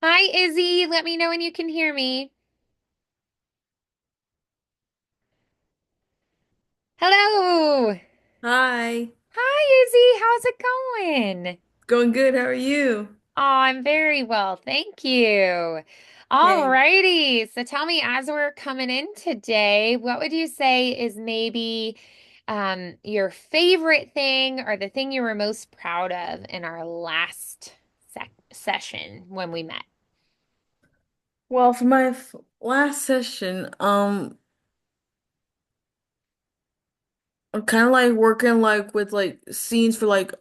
Hi, Izzy. Let me know when you can hear me. Hello. Hi, Hi, Izzy. How's it going? going good. How are you? Oh, I'm very well. Thank you. All Hey. righty. So tell me, as we're coming in today, what would you say is maybe your favorite thing or the thing you were most proud of in our last session when we met? Well, for my last session, I'm kind of like working like with like scenes for like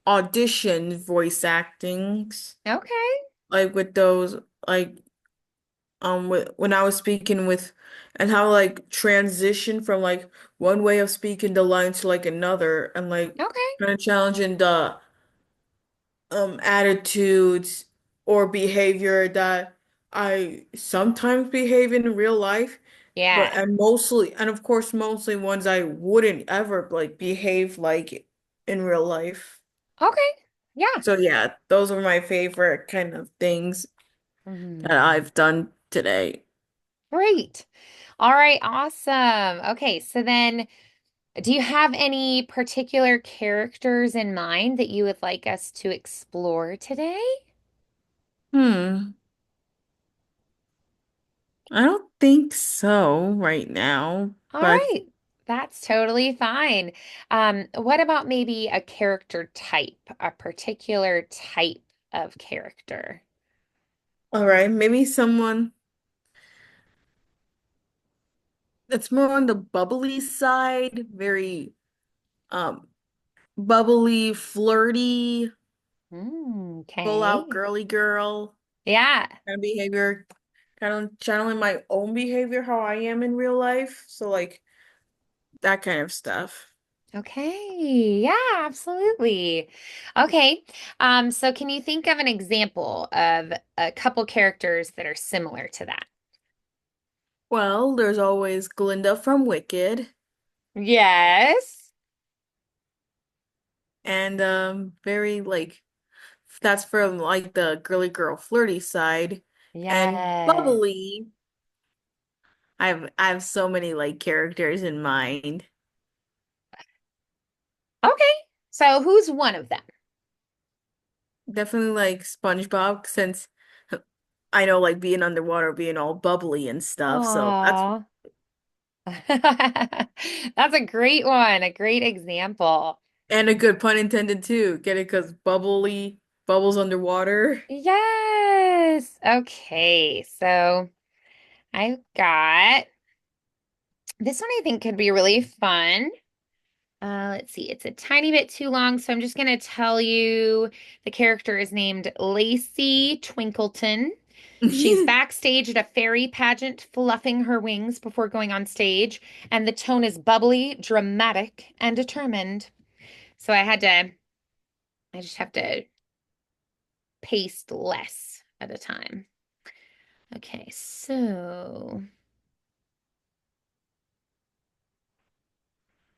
audition voice actings, Okay. like with those like when I was speaking with and how like transition from like one way of speaking the line to like another and like Okay. kind of challenging the attitudes or behavior that I sometimes behave in real life, but Yeah. and mostly and of course mostly ones I wouldn't ever like behave like in real life. Okay. Yeah. So yeah, those are my favorite kind of things that Mhm. I've done today. Great. All right, awesome. Okay, so then do you have any particular characters in mind that you would like us to explore today? Hmm. I don't think so right now, All but right, that's totally fine. What about maybe a character type, a particular type of character? all right, maybe someone that's more on the bubbly side, very um bubbly, flirty, full out Okay. girly girl Yeah. kind of behavior, kind of channeling my own behavior, how I am in real life. So like that kind of stuff. Okay. Yeah, absolutely. Okay. So can you think of an example of a couple characters that are similar to that? Well, there's always Glinda from Wicked, Yes. and very like that's from like the girly girl flirty side, and Yes. bubbly. I have so many like characters in mind. Okay. So who's one of them? Definitely like SpongeBob since I know like being underwater, being all bubbly and stuff. So that's Aw. That's a great one, a great example. and a good pun intended too. Get it? Because bubbly bubbles underwater. Yes. Okay. So I've got this one I think could be really fun. Let's see, it's a tiny bit too long, so I'm just going to tell you the character is named Lacey Twinkleton. She's backstage at a fairy pageant, fluffing her wings before going on stage, and the tone is bubbly, dramatic, and determined. So I just have to paste less at a time. Okay, so,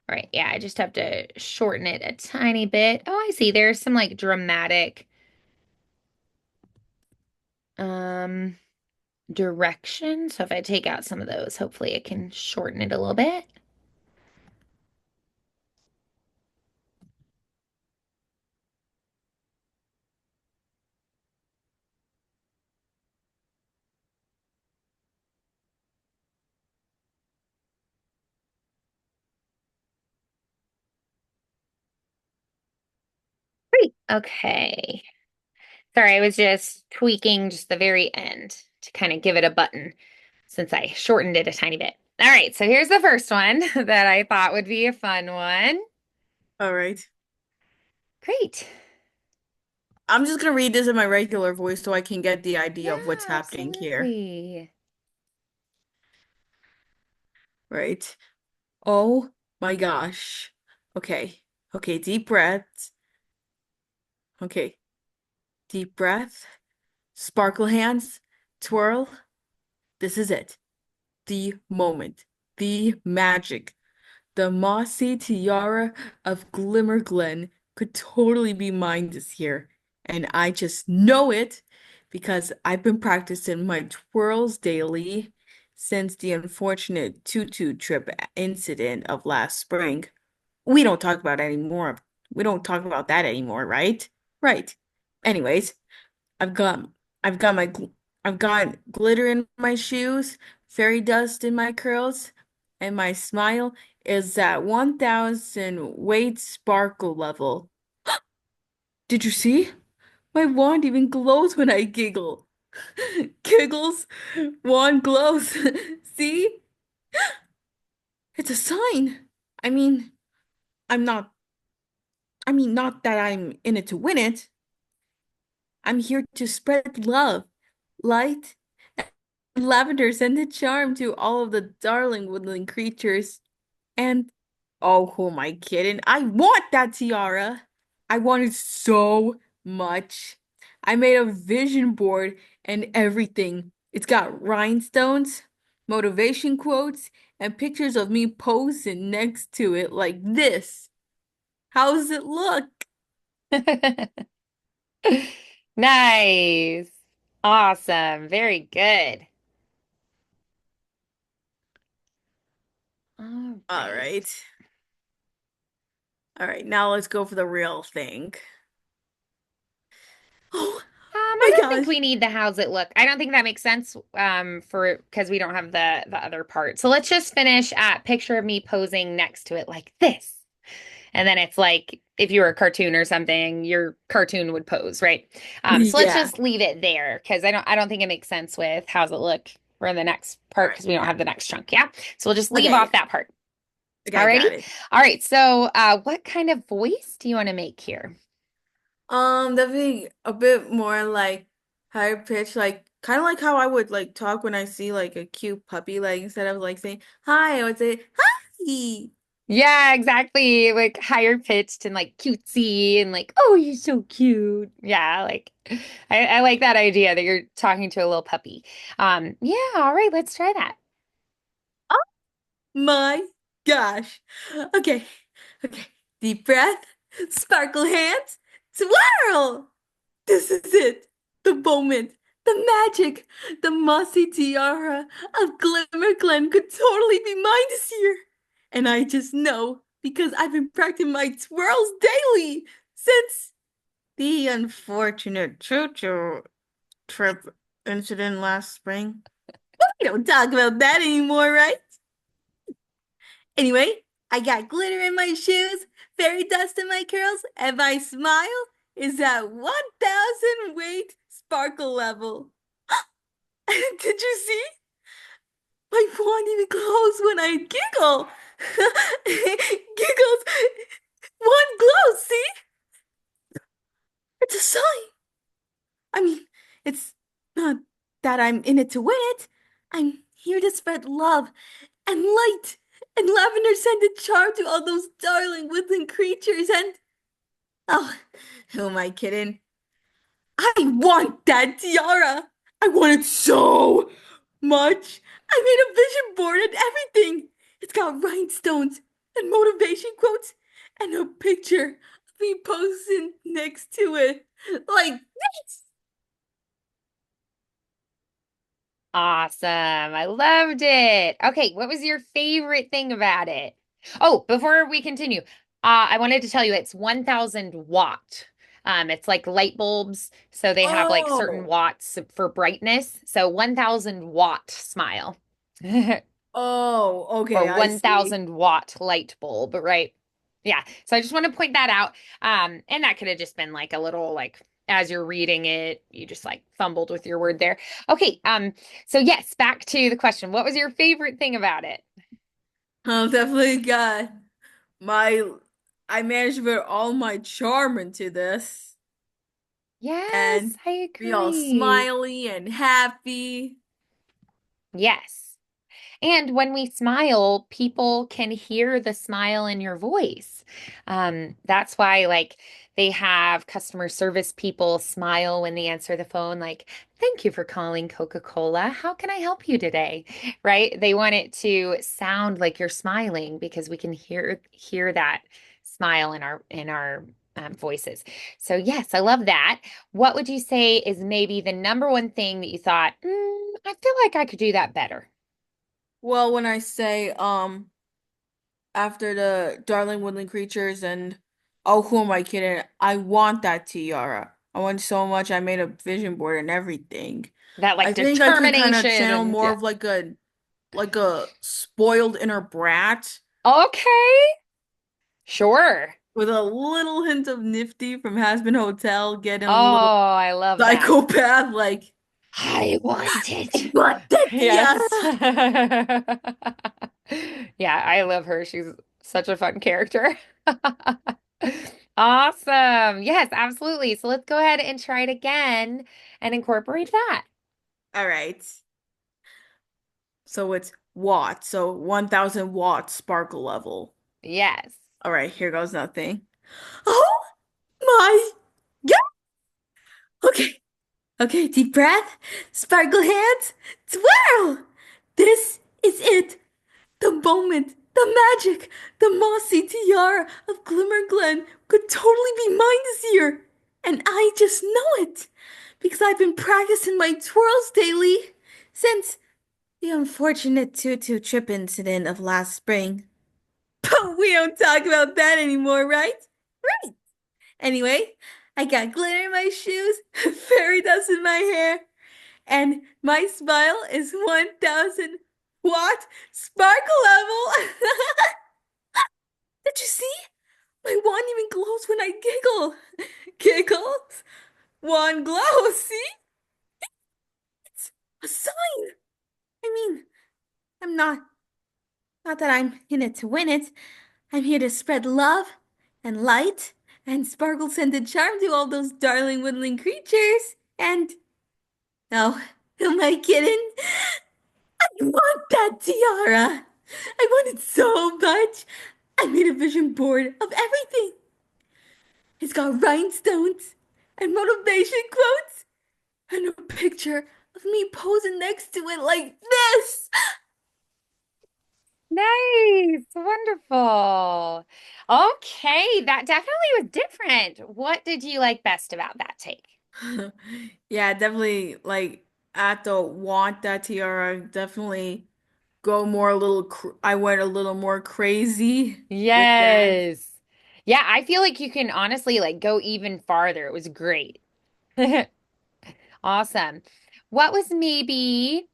all right, yeah, I just have to shorten it a tiny bit. Oh, I see. There's some like dramatic, um, direction. So if I take out some of those, hopefully it can shorten it a little bit. Great. Okay. Sorry, I was just tweaking just the very end to kind of give it a button since I shortened it a tiny bit. All right, so here's the first one that I thought would be a fun one. All right. Great. I'm just gonna read this in my regular voice so I can get the idea of what's Yeah, happening here. absolutely. Right. Oh my gosh. Okay. Okay, deep breaths. Okay. Deep breath. Sparkle hands. Twirl. This is it. The moment. The magic. The mossy tiara of Glimmer Glen could totally be mine this year. And I just know it because I've been practicing my twirls daily since the unfortunate tutu trip incident of last spring. We don't talk about anymore. We don't talk about that anymore, right? Right. Anyways, I've got I've got my I've got glitter in my shoes, fairy dust in my curls, and my smile is at 1,000 weight sparkle level. Did you see? My wand even glows when I giggle. Giggles, wand glows. See? It's a sign. I mean, I'm not, not that I'm in it to win it. I'm here to spread love, light, and lavender scented charm to all of the darling woodland creatures. And oh, who am I kidding? I want that tiara. I want it so much. I made a vision board and everything. It's got rhinestones, motivation quotes, and pictures of me posing next to it like this. How does it look? Nice. Awesome. Very good. All All right. right. All right, now let's go for the real thing. Oh I my don't think gosh. we need the how's it look. I don't think that makes sense for because we don't have the other part. So let's just finish at picture of me posing next to it like this. And then it's like if you were a cartoon or something, your cartoon would pose, right? So let's Yeah. just leave it there because I don't think it makes sense with how's it look for the next All part right. because we don't have the next chunk. Yeah. So we'll just leave Okay. off that part. Okay, I Alrighty. got it. All right. So what kind of voice do you want to make here? Definitely a bit more like higher pitch, like kind of like how I would like talk when I see like a cute puppy, like instead of like saying hi, I would say hi. Yeah, exactly. Like higher pitched and like cutesy and like, oh, you're so cute. Yeah, like I like that idea that you're talking to a little puppy. Yeah, all right, let's try that. Oh my gosh. Okay. Okay. Deep breath, sparkle hands, swirl. This is it. The moment, the magic, the mossy tiara of Glimmer Glen could totally be mine this year. And I just know because I've been practicing my twirls daily since the unfortunate choo-choo trip incident last spring. We don't talk about that anymore, right? Anyway, I got glitter in my shoes, fairy dust in my curls, and my smile is at 1,000 weight sparkle level. Did you see? My wand even glows when I giggle. Giggles. One glows, see? It's a sign. I mean, it's not that I'm in it to win it. I'm here to spread love and light and lavender scented charm to all those darling woodland creatures and oh, who am I kidding? I want that tiara. I want it so much. I made a vision board and everything. It's got rhinestones and motivation quotes and a picture of me posing next to it. Like this. Awesome. I loved it. Okay, what was your favorite thing about it? Oh, before we continue, I wanted to tell you it's 1000 watt. It's like light bulbs, so they have like certain Oh, watts for brightness. So 1000 watt smile. oh, Or okay, I see. 1000 watt light bulb, right? Yeah. So I just want to point that out. And that could have just been like a little like as you're reading it, you just like fumbled with your word there. Okay. So yes, back to the question. What was your favorite thing about it? Definitely got my. I managed to put all my charm into this Yes, and I be all agree. smiley and happy. Yes. And when we smile, people can hear the smile in your voice. That's why, like, they have customer service people smile when they answer the phone, like, thank you for calling Coca-Cola. How can I help you today? Right? They want it to sound like you're smiling because we can hear that smile in our voices. So, yes, I love that. What would you say is maybe the number one thing that you thought, I feel like I could do that better? Well, when I say after the Darling Woodland Creatures and oh, who am I kidding? I want that tiara. I want so much. I made a vision board and everything. That I like think I could kind of determination channel and more yeah. of like a spoiled inner brat Okay, sure. with a little hint of Nifty from Hazbin Hotel, getting Oh, a little I love that. psychopath like I want I it. want that Yes. tiara. Yeah, I love her. She's such a fun character. Awesome. Yes, absolutely. So let's go ahead and try it again and incorporate that. All right. So it's watt. So 1000 watts sparkle level. Yes. All right, here goes nothing. Oh my God. Okay. Okay, deep breath. Sparkle hands. Twirl. This is it. The moment, the magic, the mossy tiara of Glimmer Glen could totally be mine this year. And I just know it. Because I've been practicing my twirls daily since the unfortunate tutu trip incident of last spring. But we don't talk about that anymore, right? Right. Anyway, I got glitter in my shoes, fairy dust in my hair, and my smile is 1000 watt sparkle level. Did you see? My wand even glows when I giggle. Giggles? Wand glows, see? It's a sign. I mean, I'm not that I'm in it to win it. I'm here to spread love and light and sparkle scented charm to all those darling woodland creatures. And oh, am I kidding? I want that tiara. I want it so much. I made a vision board of everything. It's got rhinestones and motivation quotes and a picture of me posing next to it like this. Nice. Wonderful. Okay, that definitely was different. What did you like best about that take? Yeah, definitely like at the want that tiara, definitely go more a little I went a little more crazy with that. Yes. Yeah, I feel like you can honestly like go even farther. It was great. Awesome. What was maybe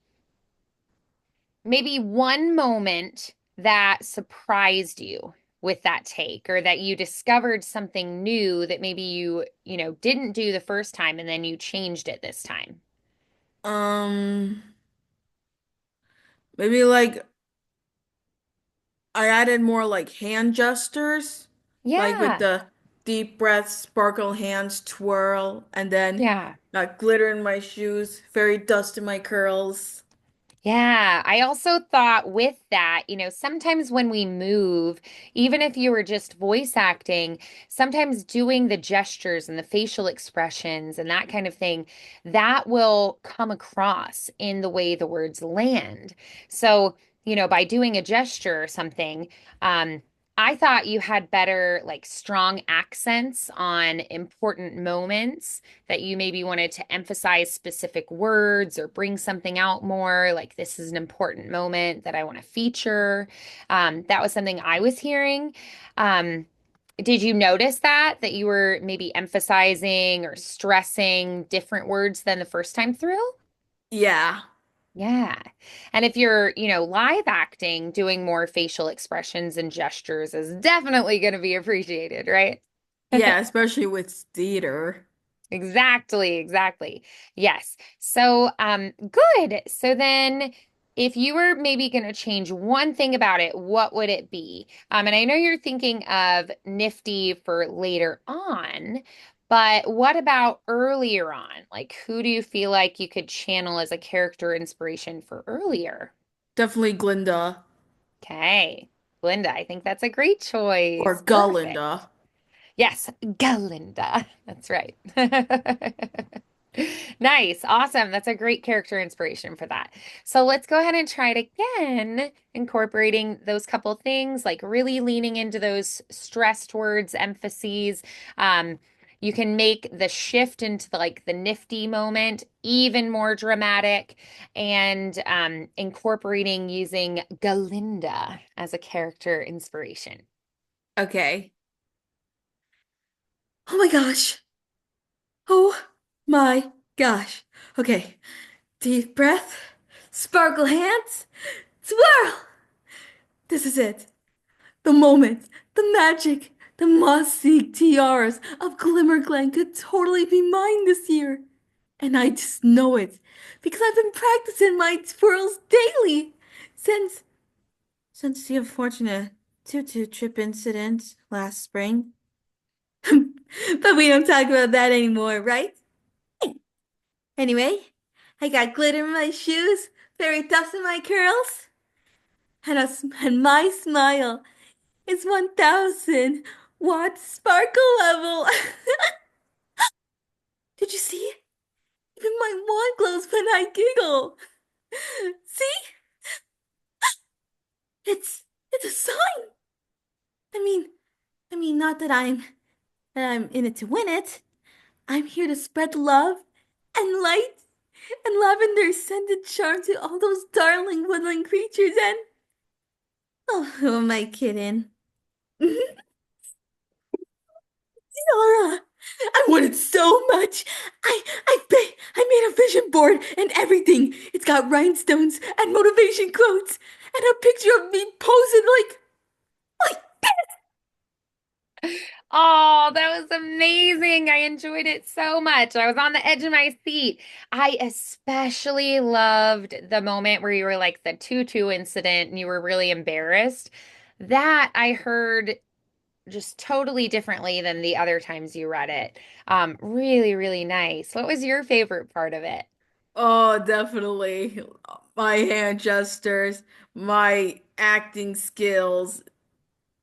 one moment that surprised you with that take or that you discovered something new that maybe you didn't do the first time and then you changed it this time? Um, maybe like I added more like hand gestures, like with Yeah. the deep breath, sparkle hands, twirl, and then Yeah. got glitter in my shoes, fairy dust in my curls. Yeah, I also thought with that, sometimes when we move, even if you were just voice acting, sometimes doing the gestures and the facial expressions and that kind of thing, that will come across in the way the words land. So, by doing a gesture or something, I thought you had better, like, strong accents on important moments that you maybe wanted to emphasize specific words or bring something out more, like this is an important moment that I want to feature. That was something I was hearing. Um, did you notice that you were maybe emphasizing or stressing different words than the first time through? Yeah. Yeah. And if you're live acting, doing more facial expressions and gestures is definitely going to be appreciated, right? Yeah, especially with theater. Exactly, exactly. Yes. So, good. So then if you were maybe going to change one thing about it, what would it be? And I know you're thinking of Nifty for later on, but what about earlier on? Like, who do you feel like you could channel as a character inspiration for earlier? Definitely Glinda Okay. Glinda, I think that's a great or choice. Perfect. Galinda. Yes, Galinda. That's right. Nice. Awesome. That's a great character inspiration for that. So let's go ahead and try it again, incorporating those couple things, like really leaning into those stressed words, emphases. Um, you can make the shift into the nifty moment even more dramatic and incorporating using Galinda as a character inspiration. Okay. Oh my gosh. Oh my gosh. Okay. Deep breath. Sparkle hands. Swirl. This is it. The moment, the magic, the mossy tiaras of Glimmerglen could totally be mine this year. And I just know it because I've been practicing my twirls daily since since the unfortunate tutu trip incident last spring. But we don't talk about that anymore, right? Anyway, I got glitter in my shoes, fairy dust in my curls, and my smile is 1,000 watt sparkle level. Did you see? Even my wand glows when I giggle. See? It's a sign. I mean, not that I'm in it to win it. I'm here to spread love and light and lavender scented charm to all those darling woodland creatures and oh, who am I kidding? Laura, I want it so much. I made a vision board and everything. It's got rhinestones and motivation quotes and a picture of me posing like Oh, that was amazing. I enjoyed it so much. I was on the edge of my seat. I especially loved the moment where you were like the tutu incident and you were really embarrassed. That I heard just totally differently than the other times you read it. Really, really nice. What was your favorite part of it? oh, definitely. My hand gestures, my acting skills,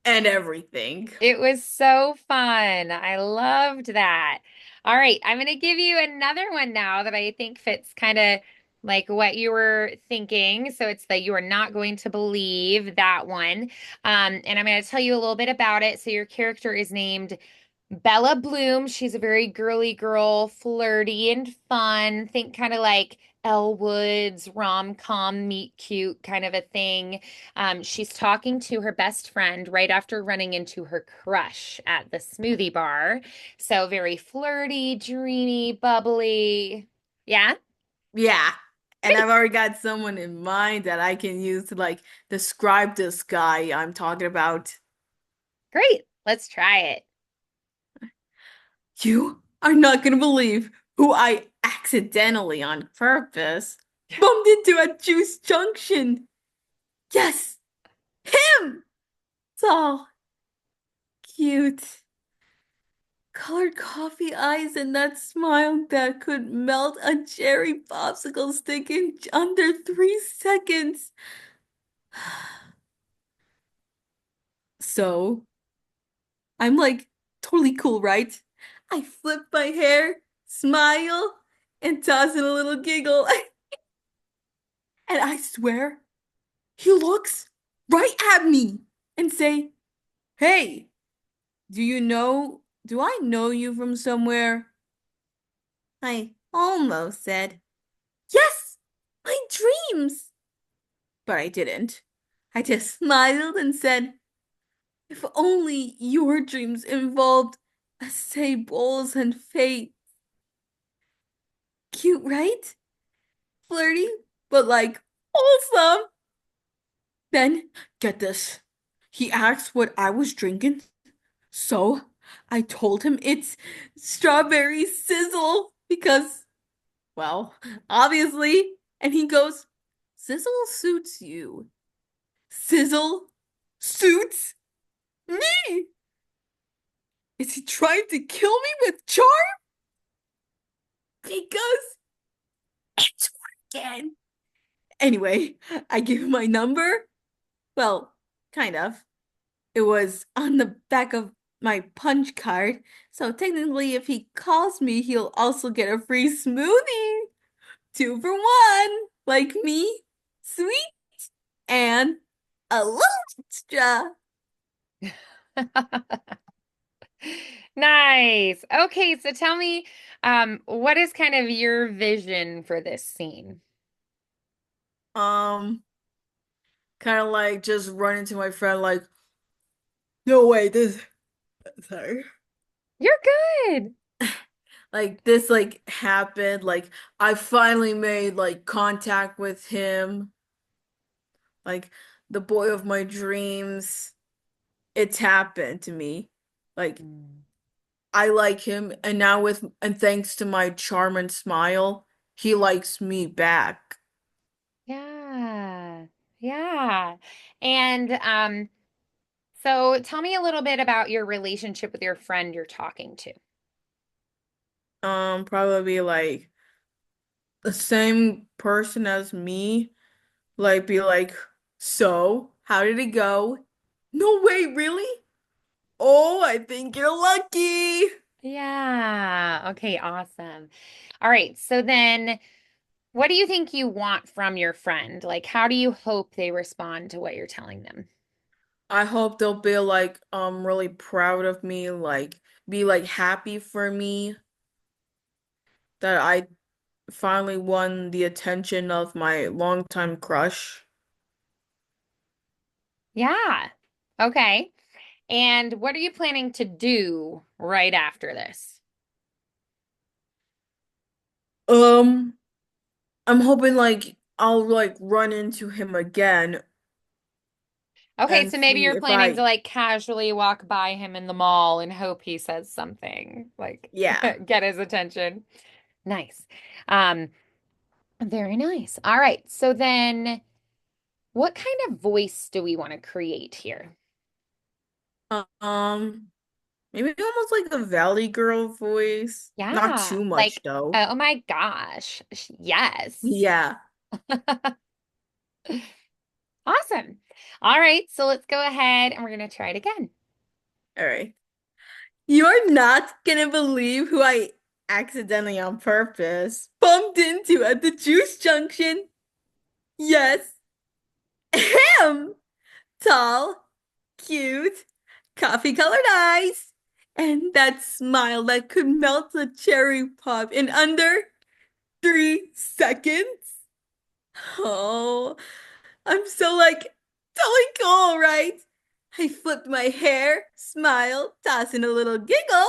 and everything. It was so fun. I loved that. All right, I'm going to give you another one now that I think fits kind of like what you were thinking. So it's that you are not going to believe that one. And I'm going to tell you a little bit about it. So your character is named Bella Bloom. She's a very girly girl, flirty and fun. Think kind of like Elle Woods, rom-com, meet cute kind of a thing. She's talking to her best friend right after running into her crush at the smoothie bar. So very flirty, dreamy, bubbly. Yeah, Yeah. And I've great, already got someone in mind that I can use to like describe this guy I'm talking about. great. Let's try it. You are not gonna believe who I accidentally on purpose bumped into at Juice Junction. Yes, him! Tall, cute, colored coffee eyes, and that smile that could melt a cherry popsicle stick in under 3 seconds. So, I'm like totally cool, right? I flip my hair, smile, and toss in a little giggle. And I swear, he looks right at me and say, "Hey, do I know you from somewhere?" I almost said, "Yes, my dreams." But I didn't. I just smiled and said, "If only your dreams involved say bowls and fate." Cute, right? Flirty, but like wholesome. Then, get this. He asked what I was drinking, so I told him it's strawberry sizzle because, well, obviously. And he goes, "Sizzle suits you." Sizzle suits me. Is he trying to kill me with charm? Because it's working. Anyway, I give him my number. Well, kind of. It was on the back of my punch card. So technically, if he calls me, he'll also get a free smoothie. Two for one. Like me, sweet and a little extra. Nice. Okay, so tell me, what is kind of your vision for this scene? Um, Kind of like just run into my friend, like, no way, this, sorry. You're good. Like this like happened. Like I finally made like contact with him, like the boy of my dreams. It's happened to me. Like Mm. I like him, and now with and thanks to my charm and smile, he likes me back. Yeah. Yeah. And so tell me a little bit about your relationship with your friend you're talking to. Probably like the same person as me. Like be like, so how did it go? No way, really? Oh, I think you're lucky. Yeah. Okay, awesome. All right. So then what do you think you want from your friend? Like, how do you hope they respond to what you're telling them? I hope they'll be like really proud of me, like be like happy for me that I finally won the attention of my longtime crush. Yeah. Okay. And what are you planning to do right after this? Um, I'm hoping like I'll like run into him again Okay, and so maybe see you're if planning to I, like casually walk by him in the mall and hope he says something, like yeah. get his attention. Nice. Um, very nice. All right. So then what kind of voice do we want to create here? Um, Maybe almost like a Valley Girl voice. Not Yeah, too much like, though. oh my gosh. Yes. Yeah. Awesome. All right, so let's go ahead and we're going to try it again. All right. You're not gonna believe who I accidentally on purpose bumped into at the juice junction. Yes, him. Tall, cute, coffee colored eyes, and that smile that could melt a cherry pop in under 3 seconds. Oh, I'm so like totally cool, right? I flipped my hair, smile, tossing a little giggle,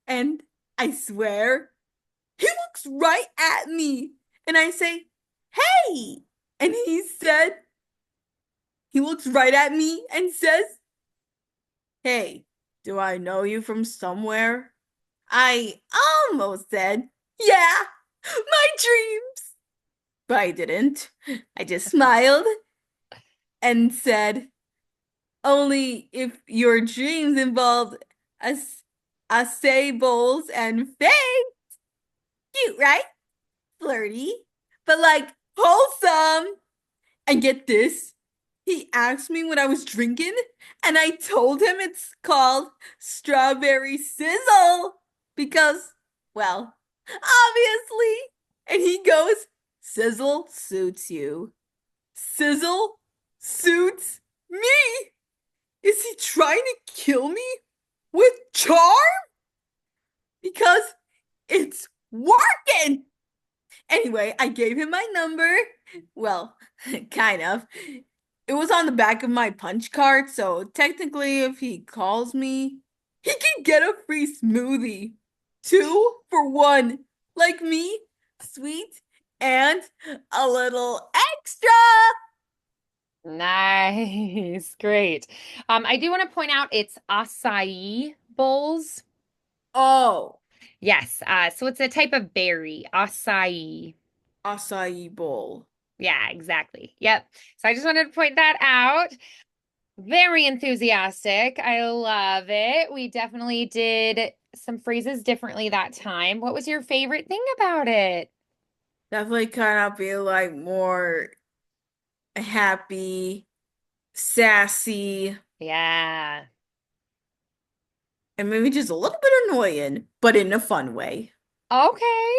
and I swear he looks right at me. And I say, hey. And he looks right at me and says, hey, do I know you from somewhere? I almost said, yeah, my dreams. But I didn't. I just smiled and said, only if your dreams involved as acai bowls and fae. Cute, right? Flirty, but like wholesome. And get this, he asked me what I was drinking, and I told him it's called strawberry sizzle because, well, obviously. And he goes, sizzle suits you. Sizzle suits me. Is he trying to kill me with charm? Because it's working. Anyway, I gave him my number. Well, kind of. It was on the back of my punch card, so technically, if he calls me, he can get a free smoothie. Two for one. Like me, sweet and a little extra. Nice. Great. I do want to point out it's acai bowls. Oh, Yes. So it's a type of berry, acai. acai bowl. Yeah, exactly. Yep. So I just wanted to point that out. Very enthusiastic. I love it. We definitely did some phrases differently that time. What was your favorite thing about it? Definitely kind of be like more happy, sassy. Yeah. and maybe just a little bit annoying, but in a fun way. Okay.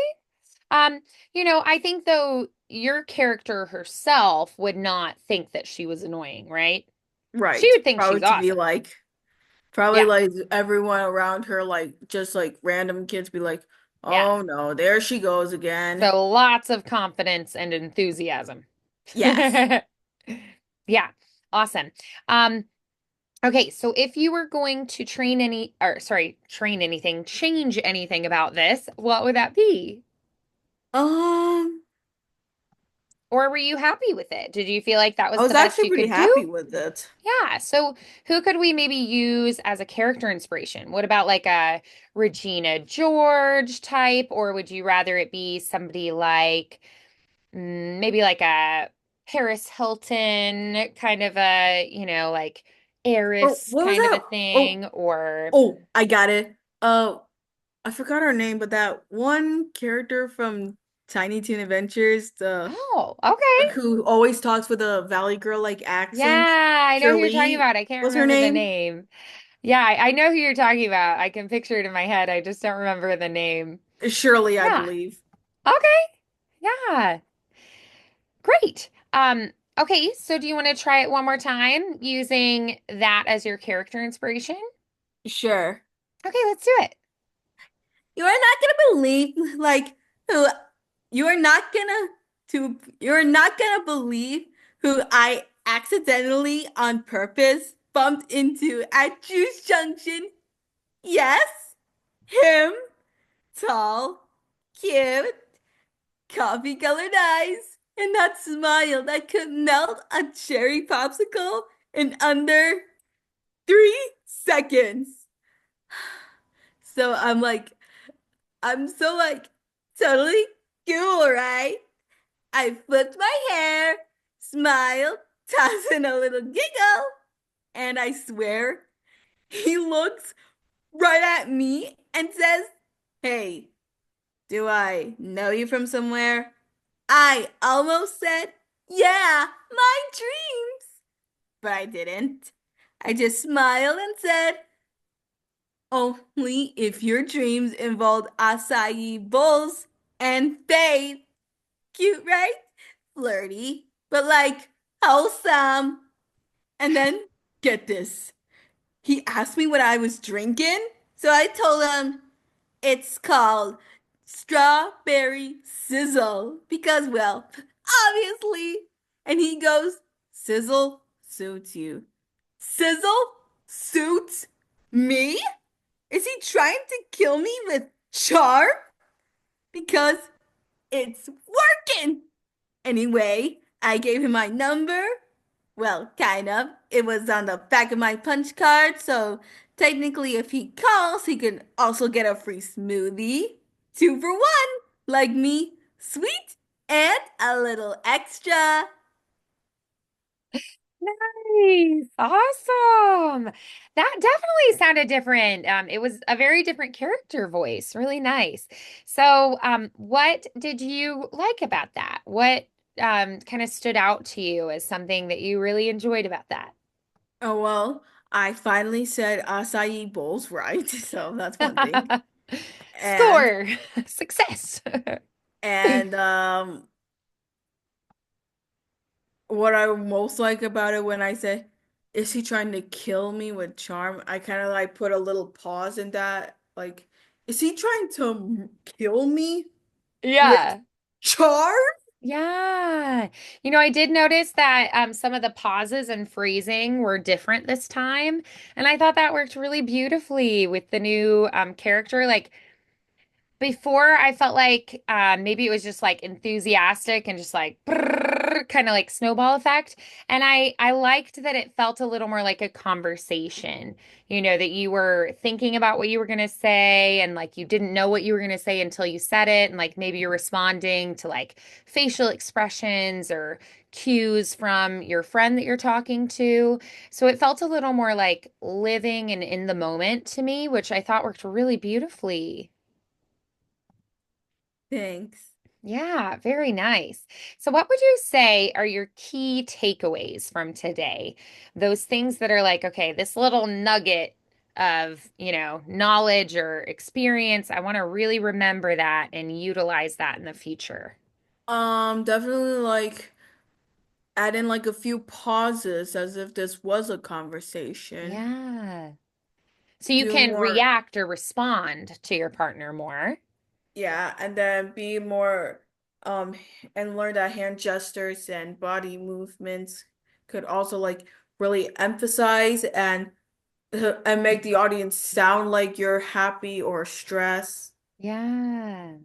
Um, I think though your character herself would not think that she was annoying, right? She Right. would think she's Probably to be awesome. like, probably Yeah. like everyone around her, like just like random kids be like, Yeah. oh no, there she goes again. So lots of confidence and enthusiasm. Yes. Yeah. Awesome. Um, okay, so if you were going to train anything, change anything about this, what would that be? Um, Or were you happy with it? Did you feel like that I was was the best actually you pretty could do? happy with it. Yeah. So who could we maybe use as a character inspiration? What about like a Regina George type, or would you rather it be somebody like maybe like a Paris Hilton kind of a, like Oh, heiress what was kind of a that? Oh, thing, or oh, I got it. I forgot her name, but that one character from Tiny Toon Adventures, the oh, okay. who always talks with a Valley Girl like accent, Yeah, I know who you're talking Shirley, about. I can't what's her remember the name? name. Yeah, I know who you're talking about. I can picture it in my head. I just don't remember the name. Shirley, I Yeah. believe. Okay. Yeah. Great. Okay, so do you want to try it one more time using that as your character inspiration? Sure. Okay, let's do it. You are not gonna believe who you are not gonna believe who I accidentally on purpose bumped into at Juice Junction. Yes, him, tall, cute, coffee colored eyes, and that smile that could melt a cherry popsicle in under 3 seconds. So I'm so totally cool, right? I flipped my hair, smiled, tossed in a little giggle, and I swear he looks right at me and says, "Hey, do I know you from somewhere?" I almost said, "Yeah, my dreams," but I didn't. I just smiled and said, "Only if your dreams involved acai bowls and faith." Cute, right? Flirty, but wholesome. And then, get this. He asked me what I was drinking, so I told him it's called strawberry sizzle because, well, obviously. And he goes, "Sizzle suits you." Sizzle suits me? Is he trying to kill me with charm? Because it's working. Anyway, I gave him my number. Well, kind of. It was on the back of my punch card, so technically, if he calls, he could also get a free smoothie. 2 for 1, like me, sweet and a little extra. Nice. Awesome. That definitely sounded different. It was a very different character voice. Really nice. So, what did you like about that? What kind of stood out to you as something that you really enjoyed about that? Oh, well, I finally said acai bowls right, so that's one thing. And Score. Success. and what I most like about it when I say, "Is he trying to kill me with charm?" I kind of like put a little pause in that. Like, is he trying to kill me with Yeah. charm? Yeah. I did notice that some of the pauses and phrasing were different this time. And I thought that worked really beautifully with the new character. Like, before, I felt like maybe it was just like enthusiastic and just like kind of like snowball effect. And I liked that it felt a little more like a conversation, that you were thinking about what you were going to say and like you didn't know what you were going to say until you said it. And like maybe you're responding to like facial expressions or cues from your friend that you're talking to. So it felt a little more like living and in the moment to me, which I thought worked really beautifully. Thanks. Yeah, very nice. So, what would you say are your key takeaways from today? Those things that are like, okay, this little nugget of knowledge or experience. I want to really remember that and utilize that in the future. Definitely like add in like a few pauses as if this was a conversation. Yeah. So you Do can more, react or respond to your partner more. yeah, and then be more, um, and learn that hand gestures and body movements could also like really emphasize and make the audience sound like you're happy or stressed. Yeah.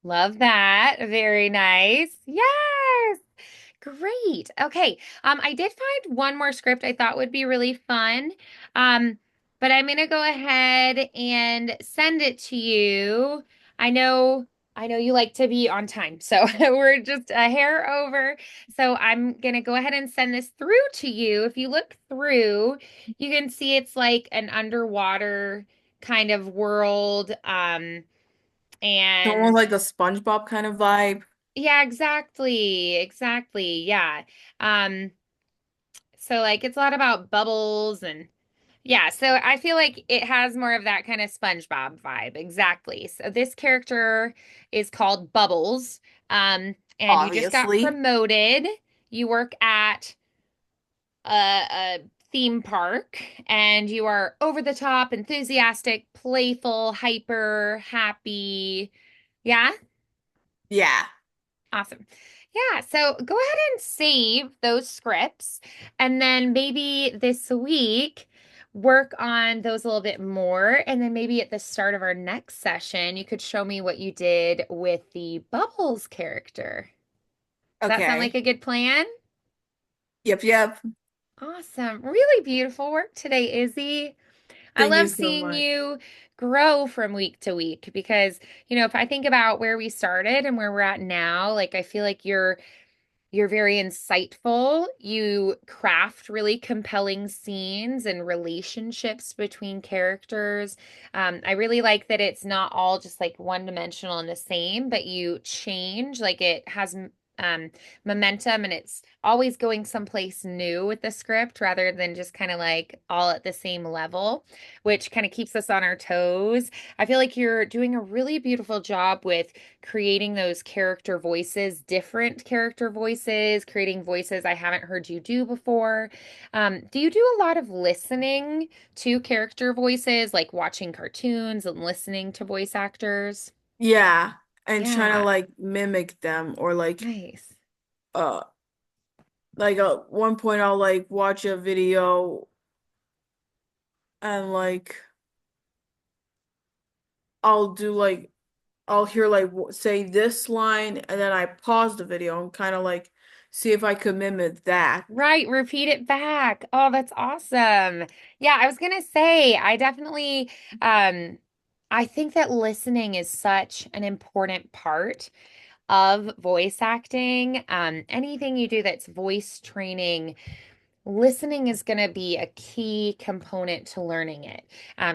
Love that. Very nice. Yes. Great. Okay. I did find one more script I thought would be really fun. Um, but I'm gonna go ahead and send it to you. I know, I know you like to be on time, so we're just a hair over. So I'm gonna go ahead and send this through to you. If you look through, you can see it's like an underwater kind of world. Almost And like a SpongeBob kind of vibe. yeah, exactly. Exactly. Yeah. Um, so like it's a lot about bubbles and yeah, so I feel like it has more of that kind of SpongeBob vibe. Exactly. So this character is called Bubbles. And you just got Obviously. promoted. You work at a theme park and you are over the top, enthusiastic, playful, hyper, happy. Yeah. Yeah. Awesome. Yeah, so go ahead and save those scripts and then maybe this week work on those a little bit more. And then maybe at the start of our next session, you could show me what you did with the Bubbles character. Does that sound like Okay. a good plan? Yep, yep. Awesome. Really beautiful work today, Izzy. I Thank you love so seeing much. you grow from week to week because if I think about where we started and where we're at now, like I feel like you're very insightful. You craft really compelling scenes and relationships between characters. I really like that it's not all just like one dimensional and the same, but you change, like it has um, momentum and it's always going someplace new with the script rather than just kind of like all at the same level, which kind of keeps us on our toes. I feel like you're doing a really beautiful job with creating those character voices, different character voices, creating voices I haven't heard you do before. Do you do a lot of listening to character voices, like watching cartoons and listening to voice actors? Yeah. And trying to Yeah, like mimic them or nice. uh at one point I'll like watch a video and like I'll do like I'll hear like say this line and then I pause the video and kind of like see if I could mimic that. Right, repeat it back. Oh, that's awesome. Yeah, I was gonna say, I think that listening is such an important part of voice acting. Anything you do that's voice training, listening is going to be a key component to learning it.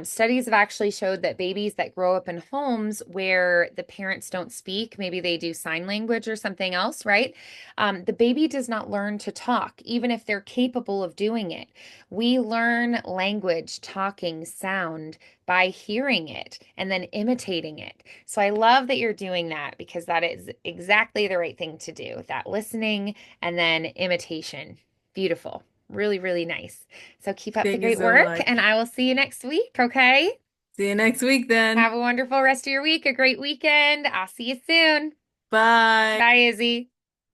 Studies have actually showed that babies that grow up in homes where the parents don't speak, maybe they do sign language or something else, right? The baby does not learn to talk, even if they're capable of doing it. We learn language, talking, sound by hearing it and then imitating it. So I love that you're doing that because that is exactly the right thing to do, that listening and then imitation. Beautiful. Really, really nice. So keep up the Thank you great so work, and much. I will see you next week, okay? See you next week Have then. a wonderful rest of your week, a great weekend. I'll see you soon. Bye. Bye, Izzy.